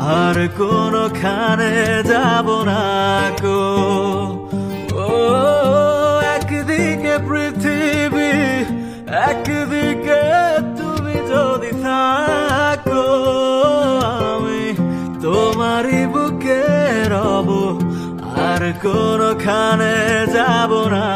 আর কোনোখানে যাব না গো। ও একদিকে পৃথিবী, একদিকে তুমি যদি থাকো, আমি তোমারই বুকে রব, আর কোনোখানে যাব না